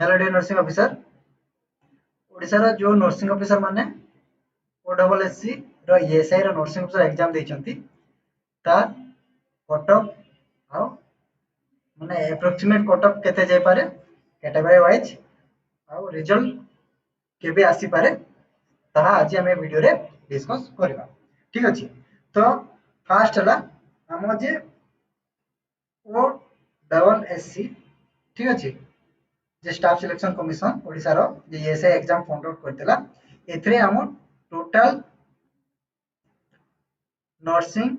Hello dear nursing officer Odisha रो जो nursing officer माने ओडब्ल्यूएससी रो एएसआई रो नर्सिंग ऑफिसर एग्जाम देइछंती तार कटअप आ माने एप्रोक्सीमेट कटअप केते जाय पारे कैटेगरी वाइज आ रिजल्ट केबे आसी पारे ताहा आज हम वीडियो रे डिस्कस करबा ठीक अछि तो फास्ट हला हम जे ओ डबल एससी ठीक अछि जे स्टाफ सिलेक्शन कमिशन ओडिसा रो जे एएसआई एग्जाम कंडक्ट करतेला एथरे हम टोटल नर्सिंग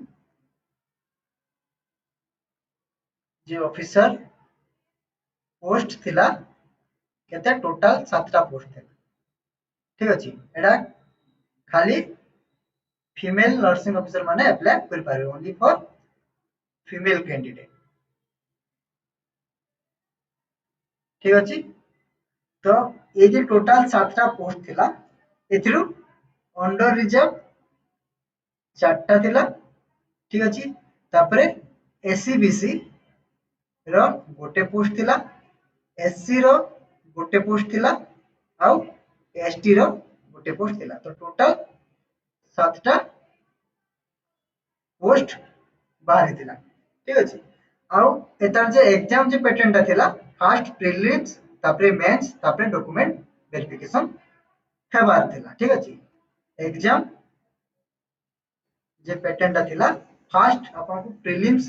जे ऑफिसर पोस्ट थिला केते टोटल 7टा पोस्ट थिला ठीक अछि एडा खाली फीमेल नर्सिंग ऑफिसर माने अप्लाई कर पारे ओनली फॉर फीमेल कैंडिडेट ठीक अछि तो ये जे टोटल 7टा पोस्ट थिला एथिरु अंडर रिजर्व 4टा थिला ठीक अछि तापरे एससीबीसी रो गोटे पोस्ट थिला एससी रो गोटे पोस्ट थिला आउ एसटी रो गोटे पोस्ट थिला तो टोटल 7टा पोस्ट बाहरी थिला ठीक अछि आउ एतार जे एग्जाम जे पैटर्न ता थिला फर्स्ट प्रीलिम्स तापरे मेंस तापरे डॉक्यूमेंट वेरिफिकेशन हेबार थिला ठीक अछि एग्जाम जे पैटर्न ता थिला फर्स्ट आपन को प्रीलिम्स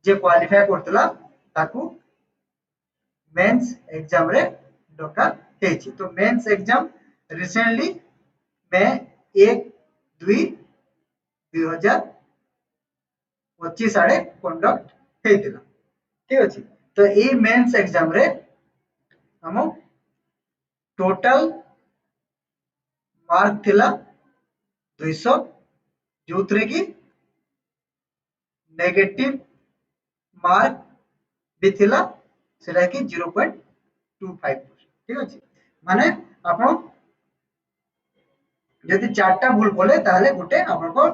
जे क्वालिफाई करतला ताकू मेंस एग्जाम रे डका हेछि तो मेंस एग्जाम रिसेंटली में 1-2-2025 आड़े कंडक्ट हेतिला ठीक अछि तो ए मेंस एग्जाम रे हम टोटल मार्क थिला 200 जोथरे की नेगेटिव मार्क भी थिला सेटा की 0.25 ठीक अछि माने आपण यदि चारटा भूल बोले ताहले गुटे आपण को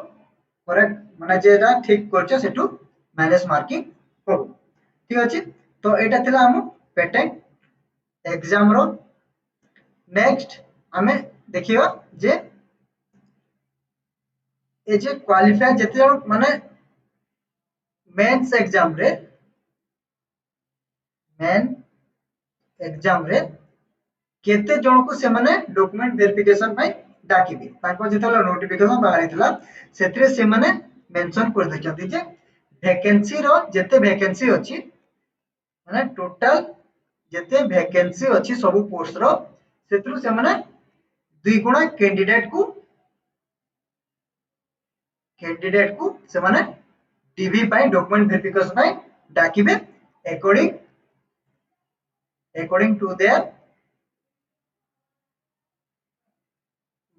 करेक्ट माने जेटा ठीक करछ सेटू माइनस मार्किंग करू ठीक अछि तो एटा थिला हम पैटर्न एग्जाम रो नेक्स्ट हमें देखियो जे ए जे क्वालिफाई जते माने मेंस एग्जाम रे मेन एग्जाम रे केते जण को से माने डॉक्यूमेंट वेरिफिकेशन पई डाकिबे ताको जेतला नोटिफिकेशन बाहरी थिला सेतरे से माने मेंशन कर देछथि जे वैकेंसी रो जते वैकेंसी अछि माने टोटल जते वैकेंसी अछि सब पोस्ट रो सेतरु से माने दुई गुणा कैंडिडेट को से माने डीवी पई डॉक्यूमेंट वेरिफिकेशन पई डाकिबे according to their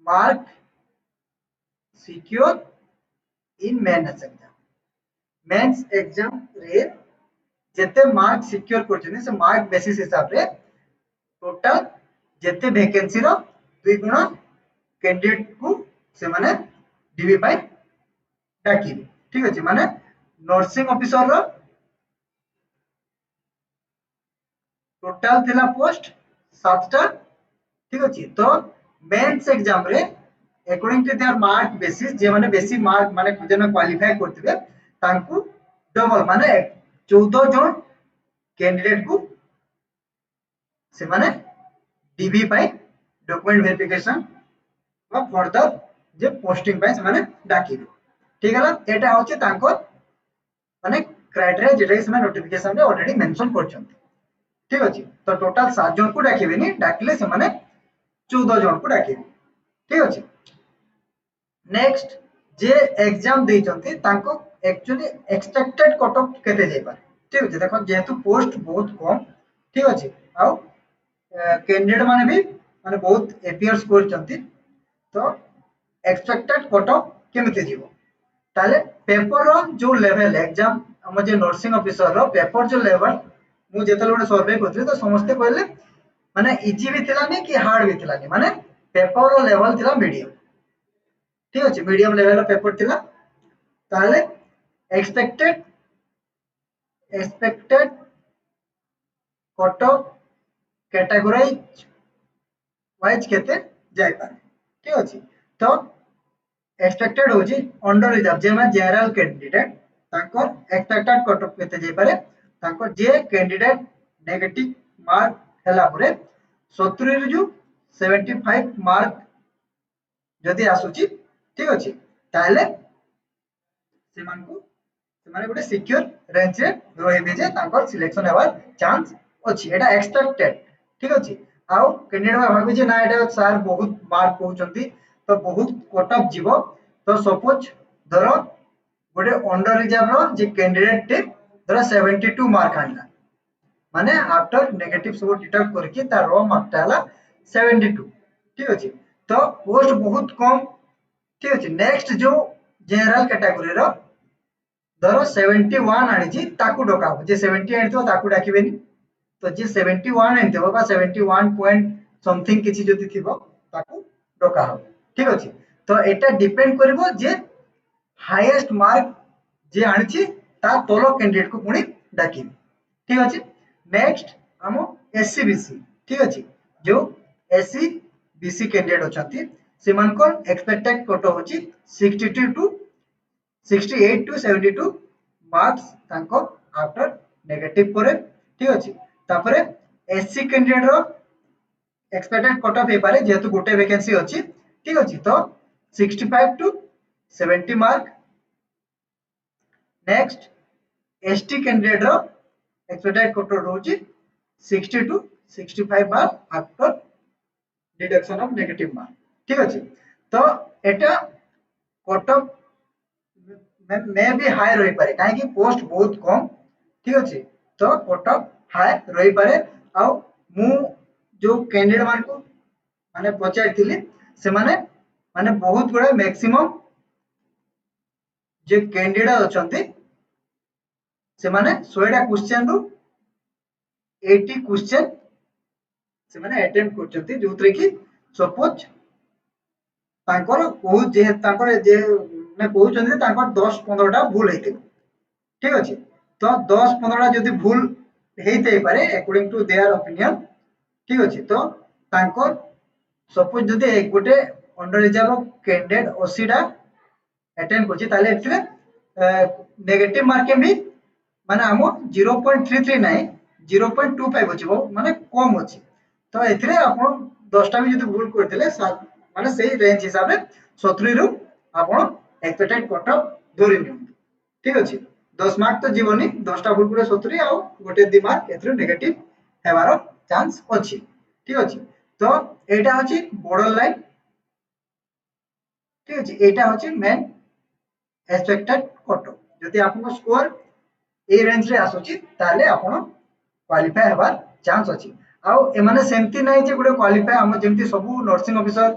mark secure in mains exam रे जते मार्क सिक्योर करछन से मार्क बेसिस हिसाब रे टोटल जते वैकेंसी रो दुई गुणा कैंडिडेट को से माने डीवी पाई डाकी ठीक अछि माने नर्सिंग ऑफिसर रो टोटल थिला पोस्ट 7टा ठीक अछि तो मेंस एग्जाम रे according to their mark basis जे माने बेसी मार्क माने जने क्वालिफाई करथिबे तांकू डबल माने 14 जन कैंडिडेट को से माने डीबी पाई डॉक्यूमेंट वेरिफिकेशन व फर्दर जे पोस्टिंग पाई से माने डाकिबे ठीक हला एटा होचे तांको माने क्राइटेरिया जेटा से नोटिफिकेशन रे ऑलरेडी मेंशन करछन्ती ठीक अछि तो टोटल 7 जन को डाकिबेनी डाकिले से माने 14 जन को डाकिबे ठीक अछि नेक्स्ट जे एग्जाम देइचन्ती तांको एक्चुअली एक्सपेक्टेड कट ऑफ केते जाय पारे ठीक अछि देखो जेहेतु पोस्ट बहुत कम ठीक अछि आ कैंडिडेट माने भी माने बहुत एपियर्स करचन्ती तो एक्सपेक्टेड कट ऑफ केमिति जीवो ताले पेपर रो जो लेवल एग्जाम हम जे नर्सिंग ऑफिसर रो पेपर जो लेवल मु जेतल गोटे सर्वे करथि तो समस्त कहले माने इजी भी थिला नै कि हार्ड भी थिला नै माने पेपर रो लेवल थिला मीडियम ठीक अछि मीडियम लेवल रो पेपर थिला ताले expected cut of categorise wise केते जाय पारे ठीक अछि तो एक्सपेक्टेड होची अंडर रिजर्व जे मैं जनरल कैंडिडेट तांकर एक्सपेक्टेड कट ऑफ केते जाय पारे तांकर जे कैंडिडेट नेगेटिव मार्क हला परे 70 रु जो 75 मार्क जदि आसुची ठीक अछि ताले सेमानकु सेमाने गोटे सिक्योर रेंज रे रहबे जे तांकर सिलेक्शन हेबार चांस अछि एटा एक्सपेक्टेड ठीक अछि आउ कैंडिडेट भाबी जे ना एटा सर बहुत मार्क कहउचंती तो बहुत कट ऑफ जीवो तो सपोज धरो गोटे अंडर रिजर्व रो जे कैंडिडेट टे धरो 72 मार्क आनला माने आफ्टर नेगेटिव सब डिडक्ट करके तार रो मार्क ता हला 72 ठीक अछि तो पोस्ट बहुत कम ठीक अछि नेक्स्ट जो जनरल कैटेगरी रो धरो 71 आनिची ताकू डकाबो जे 70 आनितो ताकू डाकिबेनी तो जे 71 आनितो बा 71 पॉइंट समथिंग किछि जति थिबो ताकू डका हो ठीक अछि तो एटा डिपेंड करबो जे हाईएस्ट मार्क जे आनिची ता तोलो कैंडिडेट को पुनी डाकी ठीक अछि नेक्स्ट हम एससी बीसी ठीक अछि जो एससी बीसी कैंडिडेट अछंती सेमानकर एक्सपेक्टेड कट होची 62 टू 68 टू 72 मार्क्स तांको आफ्टर नेगेटिव करे ठीक अछि तापरे एससी कैंडिडेट रो एक्सपेक्टेड कट ऑफ हे पारे जेतु गोटे वैकेंसी अछि ठीक अछि तो 65 to 70 mark next ST candidate रो एक्सपेक्टेड कट ऑफ होची 60 to 65 mark after deduction of negative mark ठीक अछि तो एटा कट ऑफ मे भी हाई रही पारे काहे कि पोस्ट बहुत कम ठीक अछि तो कट ऑफ हाई रही पारे आ मु जो कैंडिडेट मान को माने पचाइथिली से माने बहुत गुडा मैक्सिमम जे कैंडिडेट अछंती से माने 100 टा क्वेश्चन रु 80 क्वेश्चन से माने अटेम्प्ट करछंती जोतरे कि सपोज तांकर बहुत जे तांकर जे ने कहउछंती तांकर 10 15 टा भूल हेते ठीक अछि तो 10 15 टा जदी भूल हेते पारे अकॉर्डिंग टू देयर ओपिनियन ठीक अछि तो तांकर सपोज जदी एक गोटे अंडर रिजर्व कैंडिडेट 80 टा अटेम्प्ट करछि ताले एथिले नेगेटिव मार्किंग भी माने हम 0.33 नाही 0.25 अछि माने कम अछि तो एथिरे आपण 10 टा भी जदी भूल करथिले माने सेही रेंज हिसाब रे 70 रु आपण एक्सपेक्टेड कट ऑफ धरि निउ ठीक अछि 10 मार्क तो जीवनी 10 टा भूल करे 70 आ गोटे 2 मार्क एथिरे नेगेटिव हेबार चांस अछि ठीक अछि तो एटा अछि बॉर्डर लाइन ठीक अछि एटा अछि मेन एक्सपेक्टेड कट ऑफ जदी आपन स्कोर ए रेंज रे आसुची ताले आपण क्वालिफाई हेबार चांस अछि आ एमाने सेमती नै जे गुडे क्वालिफाई हम जेमती सब नर्सिंग ऑफिसर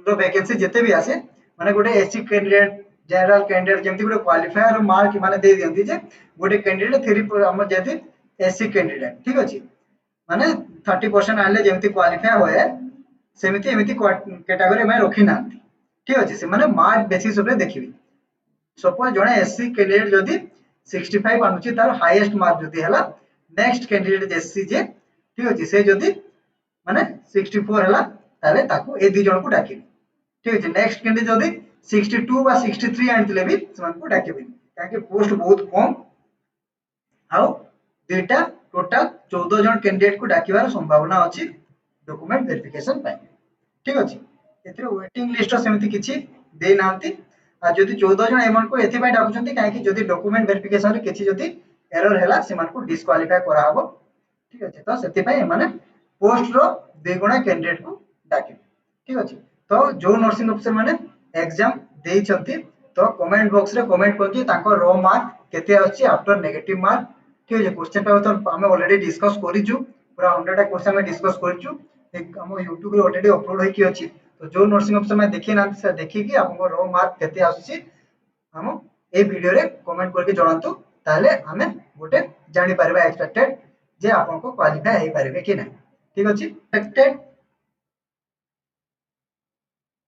रो वैकेंसी जेते भी आसे माने गोटे एससी कैंडिडेट जनरल कैंडिडेट जेमती गोटे क्वालिफायर मार्क माने दे दियंती जे गोटे कैंडिडेट थ्री हम जेती एससी कैंडिडेट ठीक अछि माने 30% आले जेमती क्वालिफाई होए सेमिति एमिति कैटेगरी में रखि नांती ठीक अछि से माने मार्क बेसिस रे देखिबी सपोज जणे एससी कैंडिडेट जदी 65 आनुची तार हाईएस्ट मार्क जदी हला नेक्स्ट कैंडिडेट एससी जे ठीक अछि से जदी माने 64 हला ताले ताको ए दि जण को डाकी ठीक अछि नेक्स्ट कैंडिडेट जदी 62 बा 63 आनथिले भी समान को डाकीबे काहे पोस्ट बहुत कम आउ दुटा टोटल 14 जण कैंडिडेट को डाकीबार संभावना अछि डॉक्यूमेंट वेरिफिकेशन पाई ठीक अछि एथिरे वेटिंग लिस्ट सेमति किछि दे नांती आ जदी 14 जण एमन को एथि पय डाकुचंती काहे कि जदी डॉक्यूमेंट वेरिफिकेशन रे किछि जदी एरर हैला सेमान को डिस्क्वालीफाई करा हबो ठीक अछि तो सेति पय माने पोस्ट रो बेगुणा कैंडिडेट को डाके ठीक अछि तो जो नर्सिंग ऑफिसर माने एग्जाम देई छथि तो कमेंट बॉक्स रे कमेंट करके ताको रो मार्क केते अछि आफ्टर नेगेटिव मार्क ठीक अछि क्वेश्चन पेपर तो हम ऑलरेडी डिस्कस करिजु पूरा 100 टा क्वेश्चन में डिस्कस करिजु एक हम YouTube रे ऑलरेडी अपलोड होई कि अछि तो जो नर्सिंग ऑफिसर में देखि ना से देखि कि आपको रो मार्क केते आछि हम ए वीडियो रे कमेंट करके जणांतु ताले हमें गोटे जानि परबा एक्सपेक्टेड जे आपन को क्वालीफाई हे परबे कि नै ठीक अछि एक्सपेक्टेड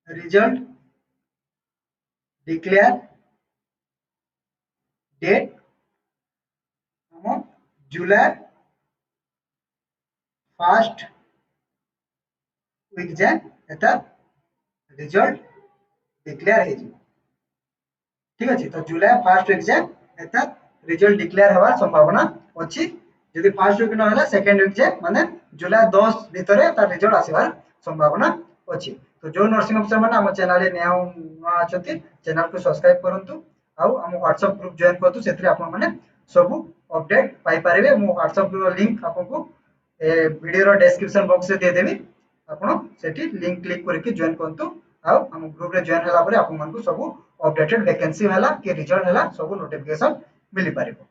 रिजल्ट डिक्लेयर डेट हम जुलाई 1 वीक जाए एटा रिजल्ट डिक्लेयर हे ठीक अछि। तो जुलाई फर्स्ट वीक जाए एटा रिजल्ट डिक्लेयर होवार संभावना अछि। जदि फर्स्ट वीक न होला सेकंड वीक जाए माने जुलाई 10 भितरे तार रिजल्ट आसीबार संभावना अछि। तो जो नर्सिंग अफिसर माने हम चैनल रे नया अछंती चैनल को सब्सक्राइब करंतु आउ हम व्हाट्सएप ग्रुप जॉइन करतु सेतरे आपन माने सब अपडेट पाई पारिबे। मो व्हाट्सएप ग्रुप लिंक आपको ए वीडियो रो डिस्क्रिप्शन बॉक्स रे दे देबी आपण सेठी लिंक क्लिक करके जॉइन करंतु आउ हम ग्रुप रे जॉइन होला परे आपन मन को सब अपडेटेड वैकेंसी होला कि रिजल्ट होला सब नोटिफिकेशन मिली पारिबो।